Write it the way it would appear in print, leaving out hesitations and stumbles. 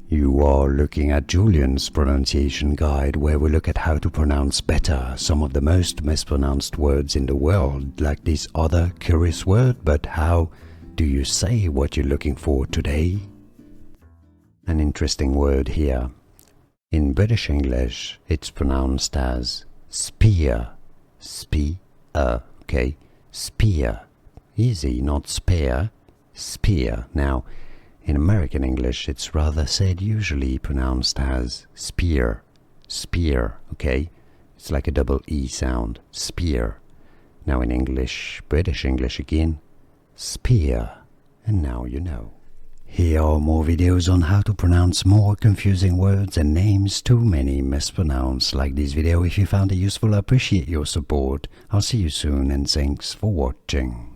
You are looking at Julian's pronunciation guide, where we look at how to pronounce better some of the most mispronounced words in the world, like this other curious word. But how do you say what you're looking for today? An interesting word here. In British English, it's pronounced as spear. Okay? Spear. Easy, not spare. Spear. Now, in American English, it's rather said usually pronounced as spear. Spear, okay? It's like a double E sound. Spear. Now in English, British English again, spear. And now you know. Here are more videos on how to pronounce more confusing words and names too many mispronounced. Like this video if you found it useful. I appreciate your support. I'll see you soon and thanks for watching.